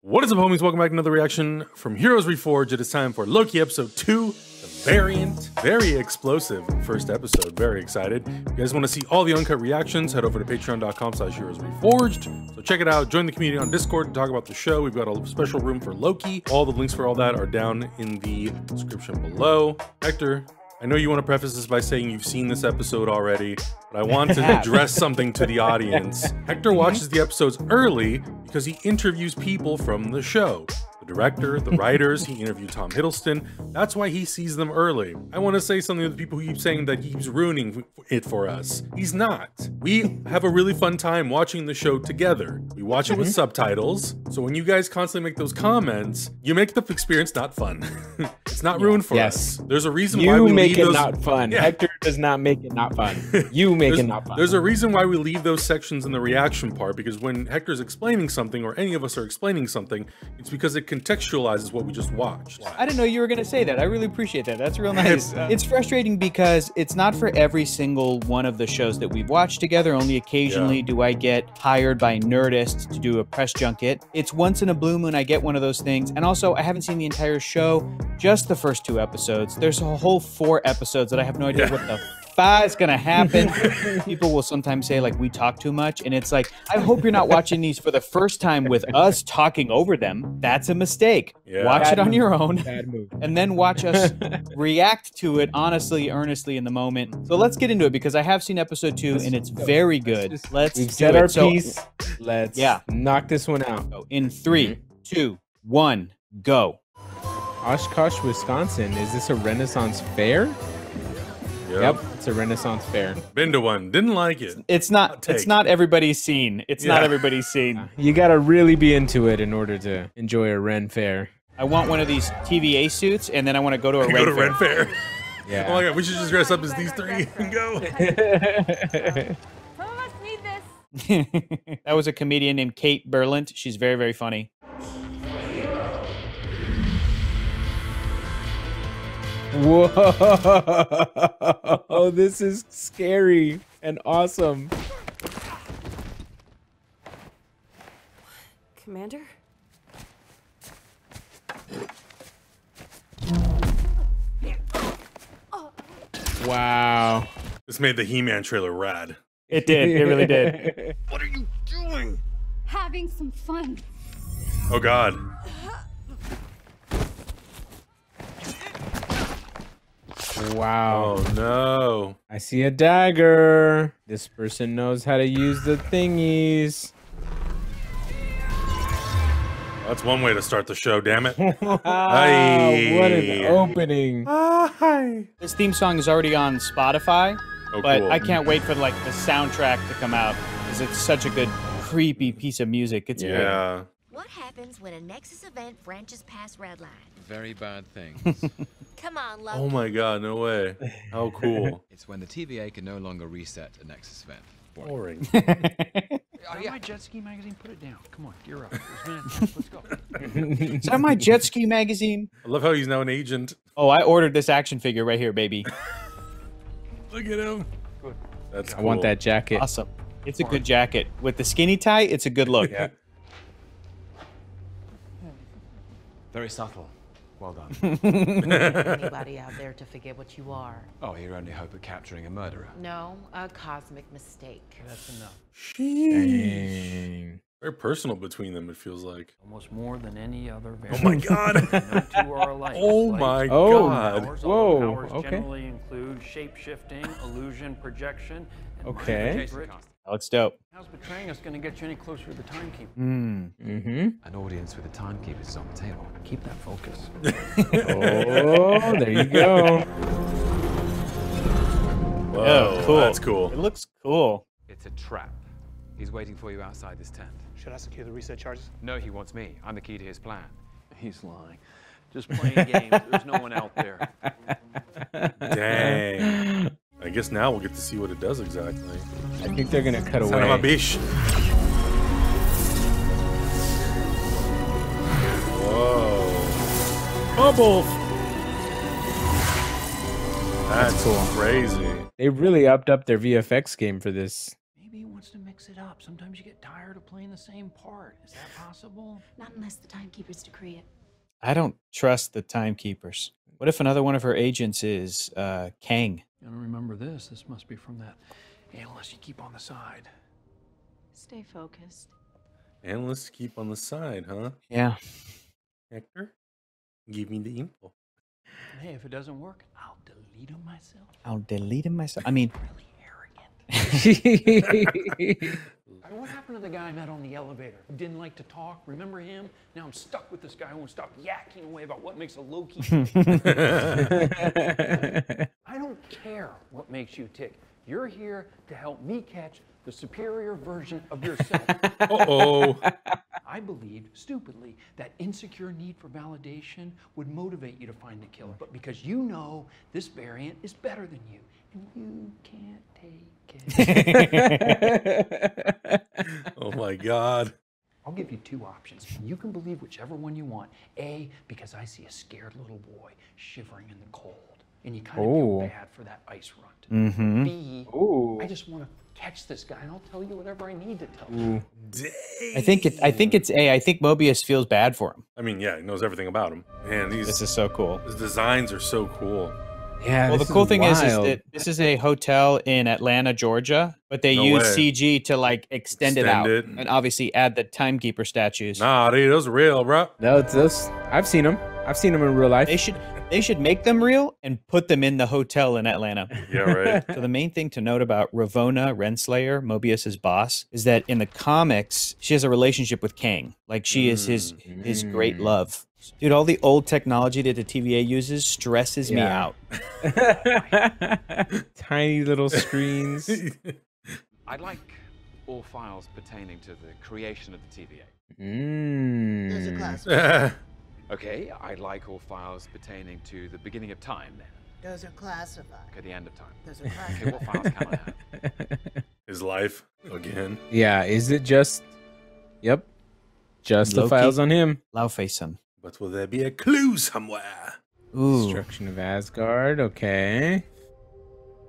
What is up, homies? Welcome back to another reaction from Heroes Reforged. It is time for Loki episode 2, the variant. Very explosive first episode. Very excited. If you guys want to see all the uncut reactions, head over to patreon.com/heroesreforged. So check it out. Join the community on Discord to talk about the show. We've got a special room for Loki. All the links for all that are down in the description below. Hector, I know you want to preface this by saying you've seen this episode already, but I want to address something to the audience. Hector watches the episodes early because he interviews people from the show. The director, the writers, he interviewed Tom Hiddleston. That's why he sees them early. I want to say something to the people who keep saying that he's ruining it for us. He's not. We have a really fun time watching the show together. We watch it with subtitles. So when you guys constantly make those comments, you make the experience not fun. It's not ruined for us. There's a reason why we make leave it those... not fun. Yeah. Hector does not make it not fun. You make it not fun. There's a reason why we leave those sections in the reaction part, because when Hector's explaining something or any of us are explaining something, it's because it contextualizes what we just watched. I didn't know you were going to say that. I really appreciate that. That's real nice. It's frustrating because it's not for every single one of the shows that we've watched together. Only occasionally do I get hired by Nerdist to do a press junket. It's once in a blue moon I get one of those things. And also, I haven't seen the entire show, just the first 2 episodes. There's a whole 4 episodes that I have no idea what the is gonna happen. People will sometimes say like we talk too much, and it's like, I hope you're not watching these for the first time with us talking over them. That's a mistake. Watch it on your own, and then watch us react to it honestly, earnestly in the moment. So let's get into it, because I have seen episode 2 and it's very good. We've said our piece. Let's knock this one out. In 3, 2, 1, go. Oshkosh, Wisconsin. Is this a Renaissance fair? Yep, it's a Renaissance fair. Been to one, didn't like it. It's not everybody's scene. It's not everybody's scene. You gotta really be into it in order to enjoy a Ren fair. I want one of these TVA suits, and then I want to go to a Ren fair. Yeah. Oh my god, we should just dress up as these 3 and go. Some of us need this. That was a comedian named Kate Berlant. She's very, very funny. Whoa, this is scary and awesome. Commander? Wow. This made the He-Man trailer rad. It did. It really did. What are you doing? Having some fun. Oh god. Wow. Oh no. I see a dagger. This person knows how to use the thingies. That's one way to start the show, damn it. What an opening. This theme song is already on Spotify, but cool. I can't wait for like the soundtrack to come out, because it's such a good, creepy piece of music. It's yeah. What happens when a Nexus event branches past Redline? Very bad things. Come on, Loki. Oh my god, no way. How cool. It's when the TVA can no longer reset a Nexus event. Boring. My jet ski magazine, put it down. Come on, gear up. Let's go. Is that my jet ski magazine? I love how he's now an agent. Oh, I ordered this action figure right here, baby. Look at him. Good. That's cool. I want that jacket. Awesome. It's a good jacket. With the skinny tie, it's a good look. Yeah. Very subtle. Well done. Anybody out there to forget what you are? Oh, your only hope of capturing a murderer. No, a cosmic mistake. That's enough. Dang. Very personal between them, it feels like. Almost more than any other Oh my god. No two are alike. Oh my Oh. god. Powers, Whoa, powers okay. generally include shape-shifting, illusion, projection, and Okay. mind. That looks dope. How's betraying us going to get you any closer to the timekeeper? An audience with the timekeepers is on the table. Keep that focus. Oh, there you go. Whoa, Oh, cool. That's cool. It looks cool. It's a trap. He's waiting for you outside this tent. Should I secure the reset charges? No, he wants me. I'm the key to his plan. He's lying. Just playing games. There's no one out there. Dang. I guess now we'll get to see what it does exactly. I think they're gonna cut Son of a away. bitch. Whoa. Bubble. That's cool. crazy. They really upped up their VFX game for this. Maybe he wants to mix it up. Sometimes you get tired of playing the same part. Is that possible? Not unless the timekeepers decree it. I don't trust the timekeepers. What if another one of her agents is Kang? I don't remember this. This must be from that analyst you keep on the side. Stay focused. Analysts keep on the side, huh? Yeah. Hector, give me the info. Hey, if it doesn't work, I'll delete him myself. I'll delete him myself. I mean, Really arrogant. What happened to the guy I met on the elevator who didn't like to talk? Remember him? Now I'm stuck with this guy who won't stop yakking away about what makes a Loki. I don't care what makes you tick. You're here to help me catch the superior version of yourself. Uh-oh. I believed, stupidly, that insecure need for validation would motivate you to find the killer. But because you know this variant is better than you, and you can't take it. Oh my God. I'll give you two options. You can believe whichever one you want. A, because I see a scared little boy shivering in the cold, and you kind of feel bad for that ice runt. B, I just want to catch this guy, and I'll tell you whatever I need to tell you. I think it's A. I think Mobius feels bad for him. I mean, yeah, he knows everything about him. Man, This is so cool. his designs are so cool. Yeah. Well, the cool thing is that this is a hotel in Atlanta, Georgia, but they use CG to like extend it out and obviously add the timekeeper statues. Nah, dude, those are real, bro. No, it's those. I've seen them. I've seen them in real life. They should make them real and put them in the hotel in Atlanta. Yeah, right. So the main thing to note about Ravonna Renslayer, Mobius's boss, is that in the comics, she has a relationship with Kang. Like she is his great love. Dude, all the old technology that the TVA uses stresses me out. Tiny little screens. I'd like all files pertaining to the creation of the TVA. There's a class. Okay, I'd like all files pertaining to the beginning of time then. Those are classified. Okay, the end of time. Those are classified. Okay, what files can I have? His life again. Yeah, is it just... Yep. Just the Loki. files on him. Laufeyson. But will there be a clue somewhere? Ooh. Destruction of Asgard, okay.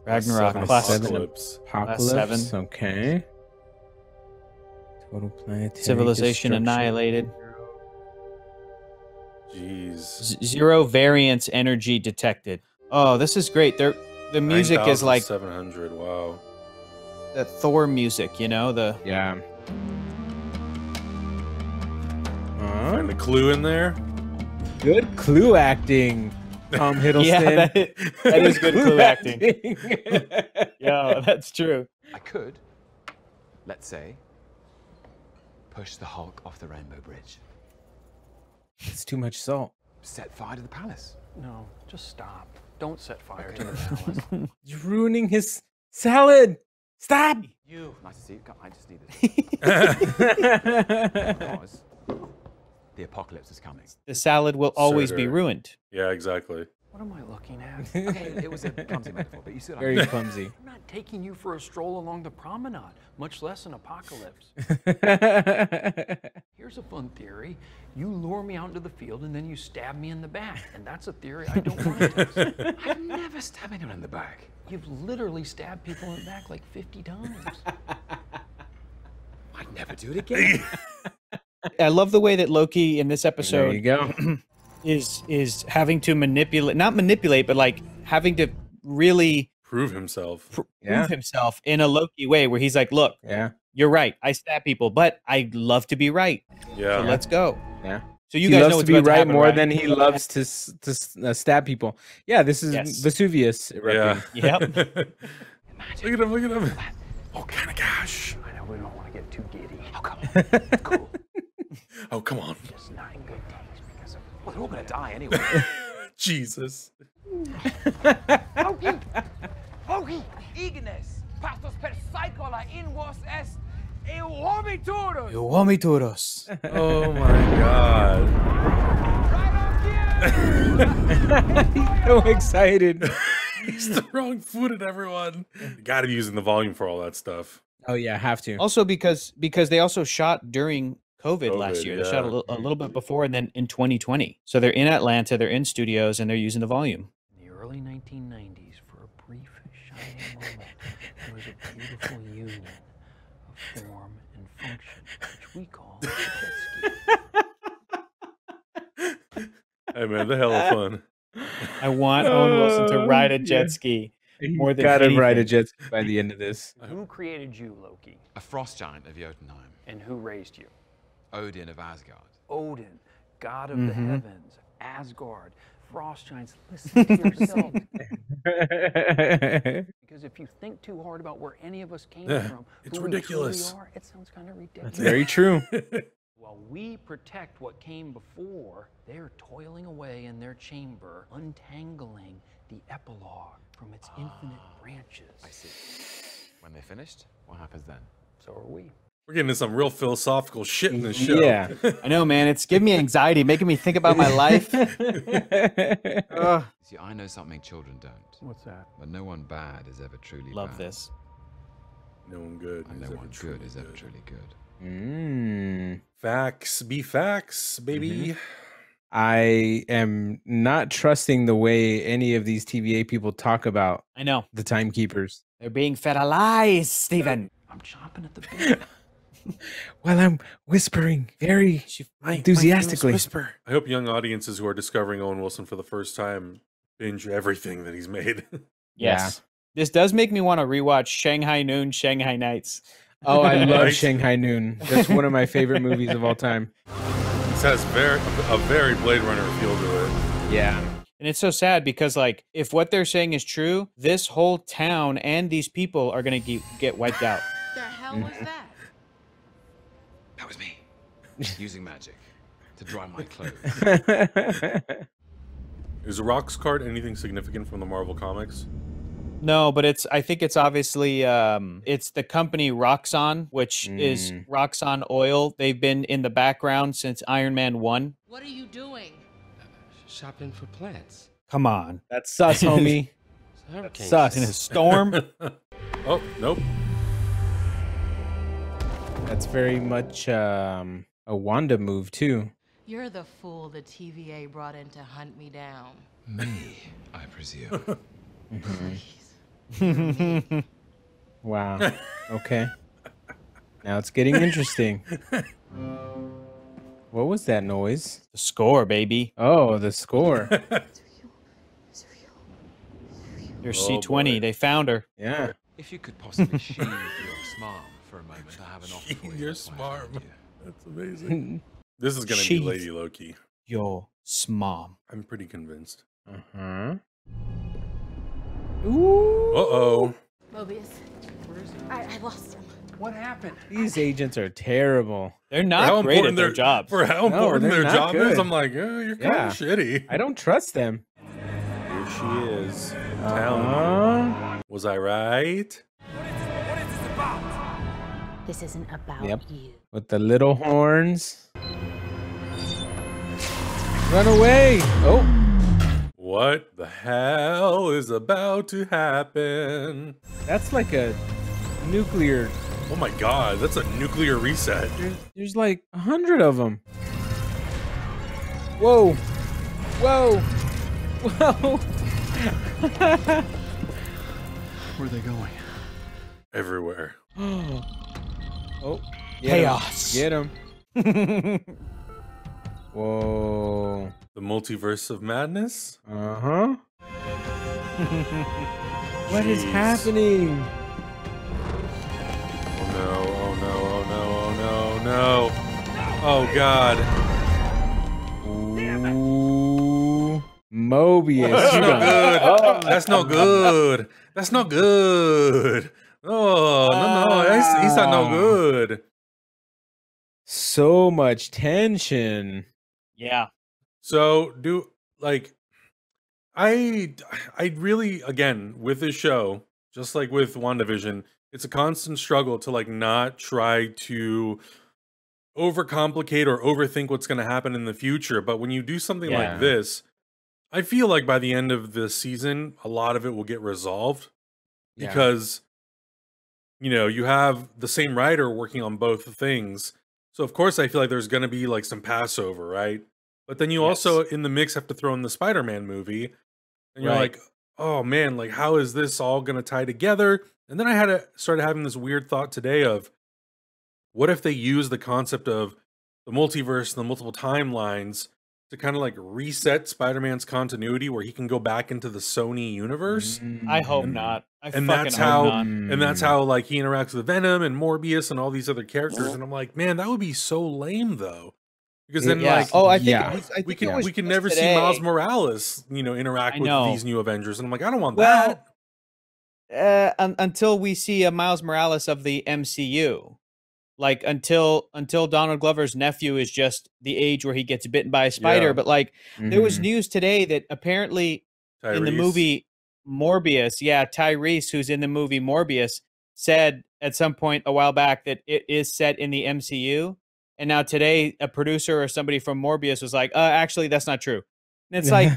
Ragnarok, class Apocalypse. Apocalypse, 7. okay. Total planetary Civilization destruction. annihilated. Jeez. Zero variance energy detected. Oh, this is great. The music is like 700. Wow. the Thor music, you know? Yeah. Find a clue in there. Good clue acting, Tom Hiddleston. Yeah, that is good clue acting. Yeah, that's true. I could, let's say, push the Hulk off the Rainbow Bridge. It's too much salt. Set fire to the palace. No, just stop. Don't set fire to the palace. You're ruining his salad. Stop. You. Nice to see you. I just need this. Because the apocalypse is coming. The salad will always be Surtur. ruined. Yeah, exactly. What am I looking at? Okay, it was a clumsy metaphor, but you see what I Very mean. clumsy. I'm not taking you for a stroll along the promenade, much less an apocalypse. Here's a fun theory. You lure me out into the field and then you stab me in the back. And that's a theory I don't want to test. I'm never stabbing him in the back. You've literally stabbed people in the back like 50 times. I'd never do it again. I love the way that Loki in this There episode you go. is having to not manipulate, but like having to really Prove himself. prove Yeah. himself in a Loki way where he's like, look, Yeah. you're right. I stab people, but I love to be right. Yeah. So let's go. Yeah. So you He guys loves know to what's be about right happen, more right? than he loves to stab people. Yeah, this is Yes. Vesuvius erupting. Yeah. Yep. Look at him. Look at him. Oh, kind of gosh. I know we don't want to get too giddy. Oh, come on. It's cool. Oh, come on. Just not in good taste because of Well, they're all going to die anyway. Jesus. Loki, Ignis, pastos per cyclola in vos est vomiturus. You vomituros. Oh my God. He's so excited. He's throwing food at everyone. You gotta be using the volume for all that stuff. Oh yeah, have to. Also because they also shot during COVID last year. They shot yeah. a little bit before and then in 2020. So they're in Atlanta, they're in studios, and they're using the volume. In the early 1990s, for a brief, shining moment, there was a beautiful union form and function, which we call a jet ski. Hey man, the hell of fun. I want Owen Wilson to ride a jet ski more than gotta anything. ride a jet ski by the end of this. Who created you, Loki? A frost giant of Jotunheim. And who raised you? Odin of Asgard. Odin, god of the heavens, Asgard, frost giants. Listen to yourself. Because if you think too hard about where any of us came from, it's who ridiculous. we truly are, it sounds kind of ridiculous. That's very true. While we protect what came before, they're toiling away in their chamber, untangling the epilogue from its infinite branches. I see. When they're finished, what happens then? So are we. We're getting into some real philosophical shit in this show. Yeah. I know, man. It's giving me anxiety, making me think about my life. See, I know something children don't. What's that? But no one bad is ever truly Love bad. this. No one good. And no one good is ever truly good. Facts be facts, baby. I am not trusting the way any of these TVA people talk about I know. the timekeepers. They're being fed a lies, Stephen. I'm chomping at the bit. Well, I'm whispering very enthusiastically. Whisper. I hope young audiences who are discovering Owen Wilson for the first time binge everything that he's made. Yes. This does make me want to rewatch Shanghai Noon, Shanghai Nights. Oh, I love Right? Shanghai Noon. That's one of my favorite movies of all time. This has a very Blade Runner feel to it. Yeah. And it's so sad because, like, if what they're saying is true, this whole town and these people are going to get wiped out. The hell was that? That was me. Using magic to dry my clothes. Is Rock's card anything significant from the Marvel comics? No, but I think it's obviously, it's the company Roxxon, which is Roxxon Oil. They've been in the background since Iron Man 1. What are you doing? Shopping for plants. Come on. That's sus, homie. Hurricanes. Sus. In a storm. Oh, nope. That's very much a Wanda move, too. You're the fool the TVA brought in to hunt me down. Me, I presume. Wow. Okay. Now it's getting interesting. What was that noise? The score, baby. Oh, the score. There's Oh, C20. boy. They found her. Yeah. If you could possibly sheathe your smarm for a moment, I have an offer for you. Your That's why I found smarm. you. That's amazing. This is going to be Sheath. Lady Loki. Yo, smom. I'm pretty convinced. Uh-huh. Uh-oh. Mobius. Where is he? I lost him. What happened? These agents are terrible. They're not great at their jobs. For how No, important they're their not job is, good. I'm like, oh, you're kind Yeah. of shitty. I don't trust them. Here she is. Telling me. Was I right? This isn't about Yep. you. With the little horns. Run away! Oh! What the hell is about to happen? That's like a nuclear... Oh my god, that's a nuclear reset. There's like 100 of them. Whoa! Whoa! Whoa! Where are they going? Everywhere. Oh, Chaos. Get him. Whoa. The multiverse of madness? Uh-huh. What is Jeez. happening? Oh no, oh no, oh no, oh no, no. Oh god. Ooh. Mobius. That's You no done- good. Oh. That's no good. That's no good. Oh, no, he's not no good. So much tension. Yeah. So I really, again, with this show, just like with WandaVision, it's a constant struggle to like not try to overcomplicate or overthink what's going to happen in the future. But when you do something Yeah. like this, I feel like by the end of the season, a lot of it will get resolved Yeah. because, you know, you have the same writer working on both things. So of course, I feel like there's going to be like some Passover, right? But then you also in the mix have to throw in the Spider-Man movie, and you're Right. like, oh man, like how is this all going to tie together? And then I started having this weird thought today of, what if they use the concept of the multiverse and the multiple timelines to kind of like reset Spider-Man's continuity where he can go back into the Sony universe? I hope not. And that's how like he interacts with Venom and Morbius and all these other characters. And I'm like, man, that would be so lame though. Because then like we can never see Miles Morales, you know, interact with these new Avengers. And I'm like, I don't want that. Until we see a Miles Morales of the MCU. Like until Donald Glover's nephew is just the age where he gets bitten by a spider. But like there was news today that apparently in the movie Morbius, Tyrese, who's in the movie Morbius, said at some point a while back that it is set in the MCU. And now today a producer or somebody from Morbius was like, actually that's not true. And it's like,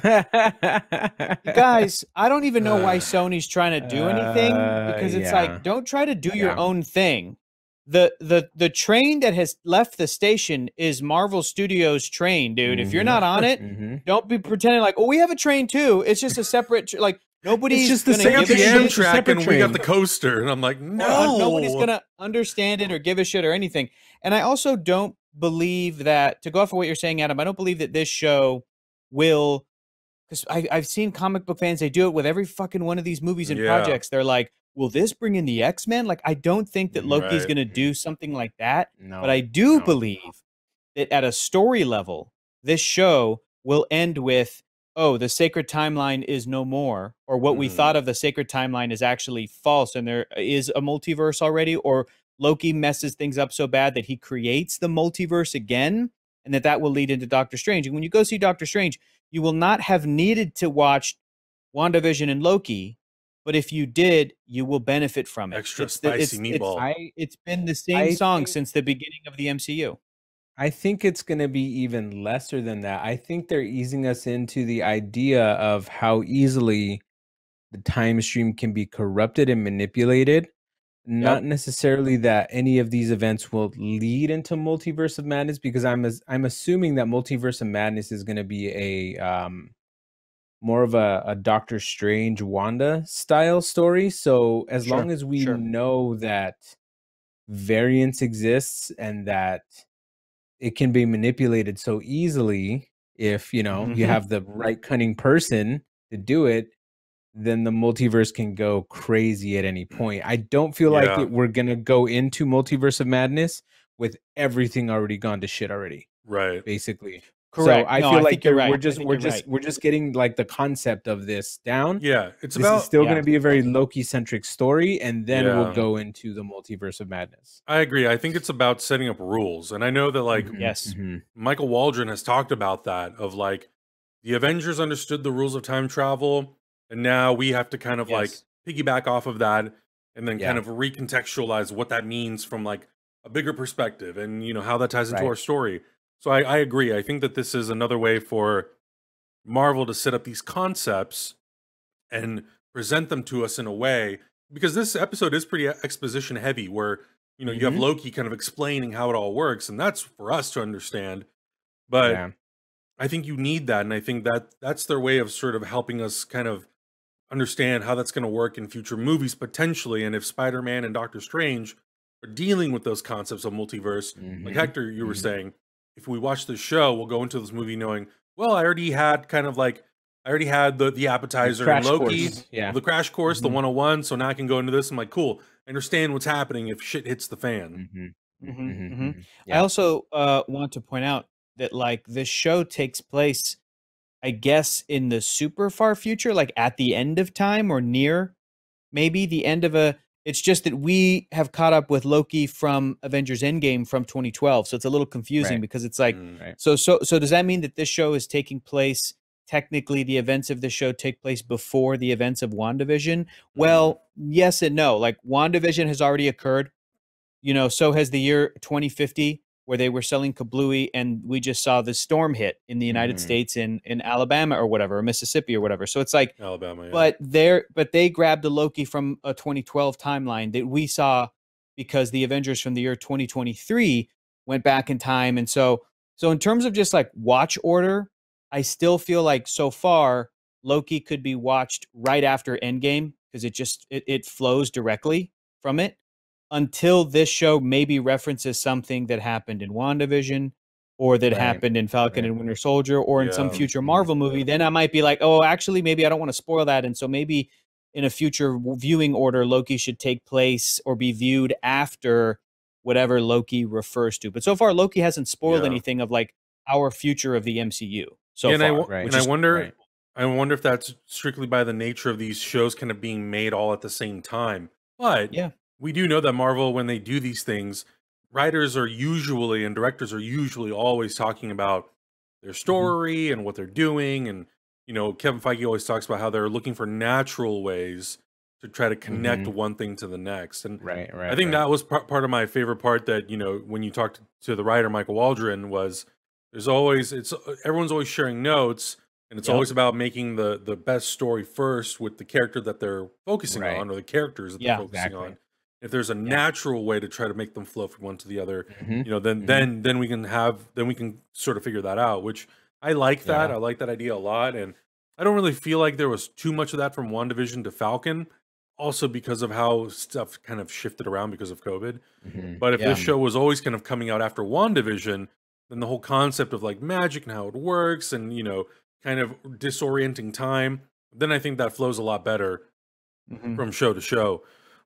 you guys, I don't even know why Sony's trying to do anything, because it's like, don't try to do your own thing. The train that has left the station is Marvel Studios train, dude. If you're not on it, don't be pretending like, oh, we have a train too. It's just a separate, like nobody's just the same Amtrak, and we got the coaster. And I'm like, no, nobody's gonna understand it or give a shit or anything. And I also don't believe that, to go off of what you're saying, Adam, I don't believe that this show will, because I've seen comic book fans, they do it with every fucking one of these movies and projects. They're like, will this bring in the X-Men? Like, I don't think that Loki's going to do something like that. But I do believe that at a story level, this show will end with, oh, the sacred timeline is no more, or what we thought of the sacred timeline is actually false, and there is a multiverse already, or Loki messes things up so bad that he creates the multiverse again, and that will lead into Doctor Strange. And when you go see Doctor Strange, you will not have needed to watch WandaVision and Loki, but if you did, you will benefit from it. Extra spicy meatball. It's been the same song since the beginning of the MCU. I think it's going to be even lesser than that. I think they're easing us into the idea of how easily the time stream can be corrupted and manipulated. Not necessarily that any of these events will lead into Multiverse of Madness, because I'm assuming that Multiverse of Madness is going to be a more of a Doctor Strange Wanda style story. So as long as we know that variance exists and that it can be manipulated so easily, if you know you have the right cunning person to do it, then the multiverse can go crazy at any point. I don't feel like we're gonna go into Multiverse of Madness with everything already gone to shit already. Right. Basically. Correct. So I feel like we're just getting like the concept of this down. Yeah. This is still going to be a very Loki centric story, and then we'll go into the Multiverse of Madness. I agree. I think it's about setting up rules. And I know that like Michael Waldron has talked about that, of like the Avengers understood the rules of time travel, and now we have to kind of like piggyback off of that and then kind of recontextualize what that means from like a bigger perspective, and you know how that ties into our story. So I agree. I think that this is another way for Marvel to set up these concepts and present them to us in a way, because this episode is pretty exposition heavy, where, you know, you have Loki kind of explaining how it all works, and that's for us to understand. But I think you need that, and I think that that's their way of sort of helping us kind of understand how that's going to work in future movies potentially. And if Spider-Man and Doctor Strange are dealing with those concepts of multiverse, like Hector, you were saying, if we watch the show, we'll go into this movie knowing, well, I already had the appetizer in Loki, the crash course, the 101. So now I can go into this. I'm like, cool, I understand what's happening if shit hits the fan. I also want to point out that like this show takes place, I guess, in the super far future, like at the end of time or near maybe the end of a. It's just that we have caught up with Loki from Avengers Endgame from 2012. So it's a little confusing because it's like, so does that mean that this show is taking place, technically the events of the show take place before the events of WandaVision? Well, yes and no. Like WandaVision has already occurred, you know, so has the year 2050, where they were selling kablooey, and we just saw the storm hit in the United States in Alabama or whatever, or Mississippi or whatever. So it's like Alabama, but they grabbed a Loki from a 2012 timeline that we saw, because the Avengers from the year 2023 went back in time. And so in terms of just like watch order, I still feel like so far Loki could be watched right after Endgame, because it flows directly from it. until this show maybe references something that happened in WandaVision or that happened in Falcon and Winter Soldier or in some future Marvel movie, then I might be like, oh, actually, maybe I don't want to spoil that. And so maybe in a future viewing order, Loki should take place or be viewed after whatever Loki refers to. But so far, Loki hasn't spoiled anything of like our future of the MCU so far. And I wonder if that's strictly by the nature of these shows kind of being made all at the same time. But we do know that Marvel, when they do these things, writers are usually and directors are usually always talking about their story and what they're doing. And, you know, Kevin Feige always talks about how they're looking for natural ways to try to connect one thing to the next. And I think that was part of my favorite part that, you know, when you talked to the writer, Michael Waldron, was there's always, everyone's always sharing notes. And it's always about making the best story first with the character that they're focusing on, or the characters that they're focusing on. If there's a natural way to try to make them flow from one to the other, you know, then we can sort of figure that out. Which I like that. I like that idea a lot, and I don't really feel like there was too much of that from WandaVision to Falcon. Also because of how stuff kind of shifted around because of COVID. But if this show was always kind of coming out after WandaVision, then the whole concept of like magic and how it works, and you know, kind of disorienting time, then I think that flows a lot better from show to show.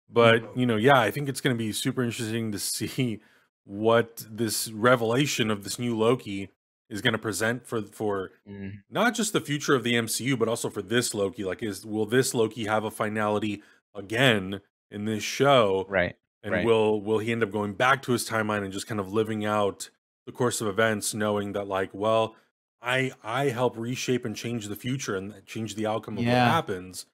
But, you know, yeah, I think it's going to be super interesting to see what this revelation of this new Loki is going to present for not just the future of the MCU, but also for this Loki. Like, will this Loki have a finality again in this show? And will he end up going back to his timeline and just kind of living out the course of events, knowing that, like, well, I help reshape and change the future and change the outcome of what happens.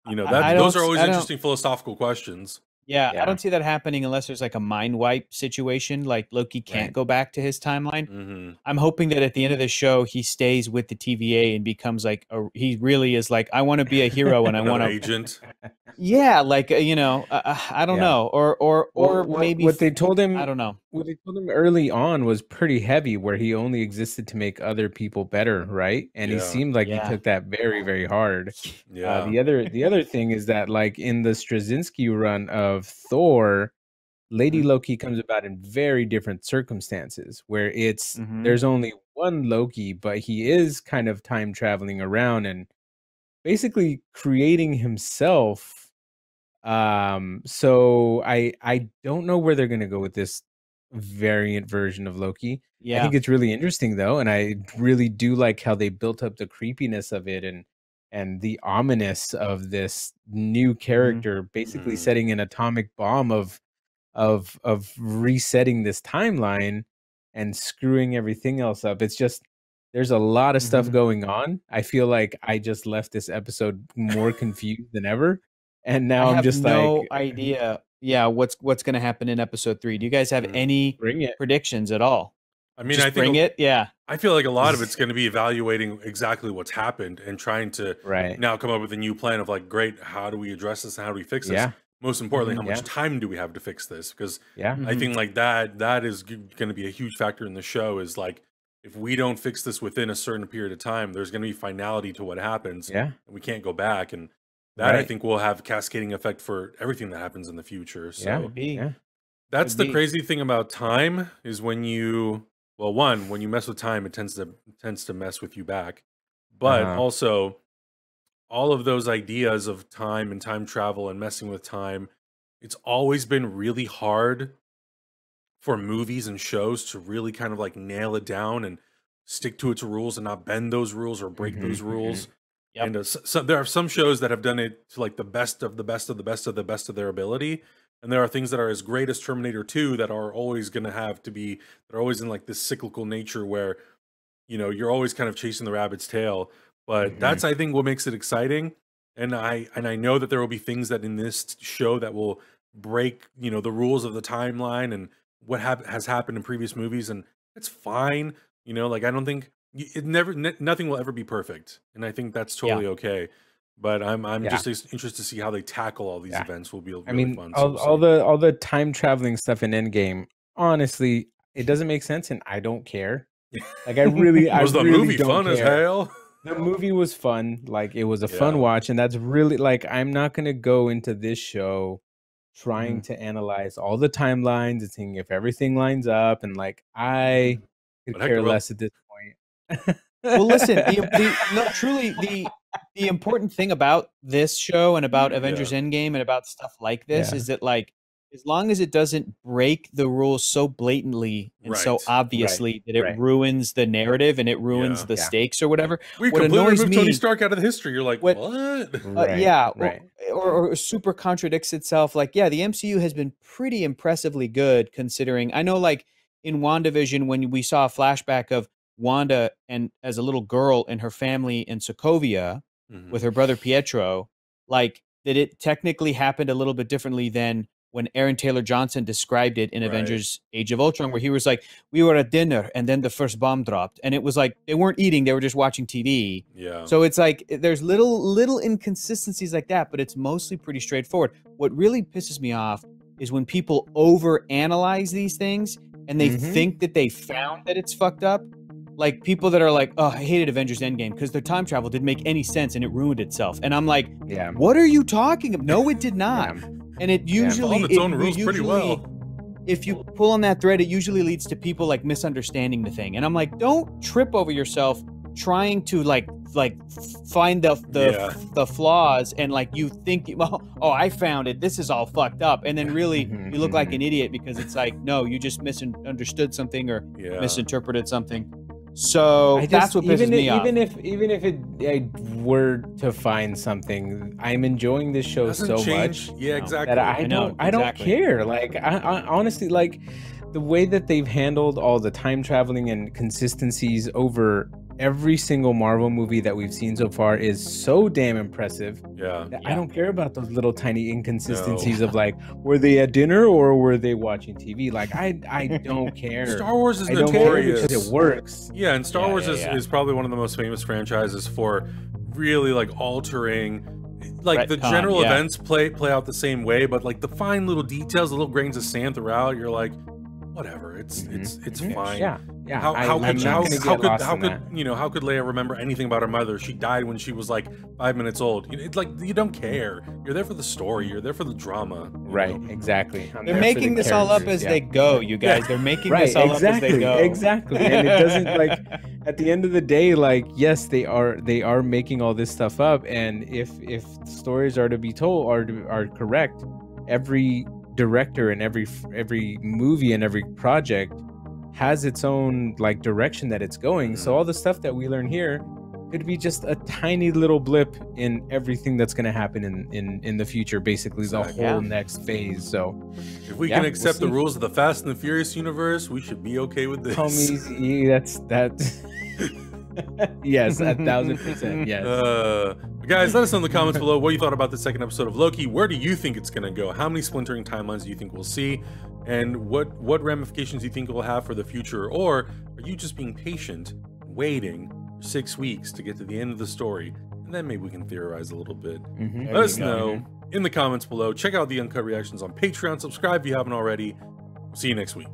You know, those are always interesting philosophical questions. I don't see that happening unless there's like a mind wipe situation, like Loki can't go back to his timeline. I'm hoping that at the end of the show, he stays with the TVA and becomes like, he really is like, I want to be a hero and I want to agent. Like, you know, I don't know. Or maybe what they told him, I don't know. What they told him early on was pretty heavy, where he only existed to make other people better, right? And he seemed like he took that very, very hard. The other thing is that, like, in the Straczynski run of Thor, Lady Loki comes about in very different circumstances, where it's there's only one Loki, but he is kind of time traveling around and basically creating himself. So I don't know where they're gonna go with this variant version of Loki. I think it's really interesting though, and I really do like how they built up the creepiness of it and the ominous of this new character basically setting an atomic bomb of resetting this timeline and screwing everything else up. It's just, there's a lot of stuff going on. I feel like I just left this episode more confused than ever, and now I'm just no idea what's going to happen in episode 3. Do you guys have any predictions at all? I mean, just I think I feel like a lot of it's going to be evaluating exactly what's happened and trying to now come up with a new plan of like, great, how do we address this and how do we fix this? Most importantly, how much time do we have to fix this? Because I think like that is going to be a huge factor in the show, is like, if we don't fix this within a certain period of time, there's going to be finality to what happens. And we can't go back. And that I think will have cascading effect for everything that happens in the future. So that's the crazy thing about time, is when you, well, one, when you mess with time, it tends to mess with you back. But also, all of those ideas of time and time travel and messing with time, it's always been really hard for movies and shows to really kind of like nail it down and stick to its rules and not bend those rules or break those rules. And so there are some shows that have done it to like the best of the best of the best of the best of their ability. And there are things that are as great as Terminator 2 that are always going to have to be, that are always in like this cyclical nature where, you know, you're always kind of chasing the rabbit's tail. But that's, I think, what makes it exciting. And I know that there will be things that in this show that will break, you know, the rules of the timeline and what has happened in previous movies. And it's fine. You know, like, I don't think nothing will ever be perfect. And I think that's totally okay. But I'm just interested to see how they tackle all these events. Will be really fun. All the time traveling stuff in Endgame, honestly, it doesn't make sense, and I don't care. Like, I really, was the movie fun as hell? The movie was fun. Like, it was a fun watch, and that's really, like, I'm not gonna go into this show trying to analyze all the timelines and seeing if everything lines up, and like I could care less at this point. Well, listen, truly the important thing about this show and about Avengers Endgame and about stuff like this is that, like, as long as it doesn't break the rules so blatantly and so obviously that it ruins the narrative and it ruins the stakes or whatever. We completely removed Tony Stark out of the history. You're like, what? Or super contradicts itself. Like, yeah, the MCU has been pretty impressively good considering. I know, like, in WandaVision, when we saw a flashback of Wanda and as a little girl and her family in Sokovia with her brother Pietro, like, that it technically happened a little bit differently than when Aaron Taylor Johnson described it in Avengers Age of Ultron, where he was like, we were at dinner and then the first bomb dropped. And it was like, they weren't eating, they were just watching TV. Yeah. So it's like, there's little inconsistencies like that, but it's mostly pretty straightforward. What really pisses me off is when people overanalyze these things and they think that they found that it's fucked up. Like, people that are like, oh, I hated Avengers Endgame because their time travel didn't make any sense and it ruined itself. And I'm like, what are you talking about? No, it did not. And it usually, its own rules pretty well. If you pull on that thread, it usually leads to people like misunderstanding the thing. And I'm like, don't trip over yourself trying to like find the flaws and like you think, oh, I found it. This is all fucked up. And then really you look like an idiot because it's like, no, you just misunderstood something or misinterpreted something. So that's what pisses me off. Even if I were to find something, I'm enjoying this show so much. Yeah, exactly. That I don't care. Like, I honestly, like, the way that they've handled all the time traveling and consistencies over every single Marvel movie that we've seen so far is so damn impressive. I don't care about those little tiny inconsistencies of like, were they at dinner or were they watching TV? Like, I don't care. Star Wars is notorious because it works. Yeah, and Star Wars is probably one of the most famous franchises for really like altering, like, the general events play out the same way, but like the fine little details, the little grains of sand throughout, you're like, whatever, it's fine. How could Leia remember anything about her mother? She died when she was like 5 minutes old. It's like, you don't care. You're there for the story. You're there for the drama. Right, exactly. They're making this all up as they go, you guys. They're making this all up as they go. Exactly. And it doesn't, like, at the end of the day, like, yes, they are making all this stuff up, and if stories are to be told, are correct, every director and every movie and every project has its own like direction that it's going. So all the stuff that we learn here could be just a tiny little blip in everything that's going to happen in the future, basically the whole next phase. So if we can accept the rules of the Fast and the Furious universe, we should be okay with this. Homies, that's yes, 1000%. Yes. Guys, let us know in the comments below what you thought about the second episode of Loki. Where do you think it's going to go? How many splintering timelines do you think we'll see? And what ramifications do you think it will have for the future? Or are you just being patient, waiting for 6 weeks to get to the end of the story? And then maybe we can theorize a little bit. Let us know in the comments below. Check out the uncut reactions on Patreon. Subscribe if you haven't already. See you next week.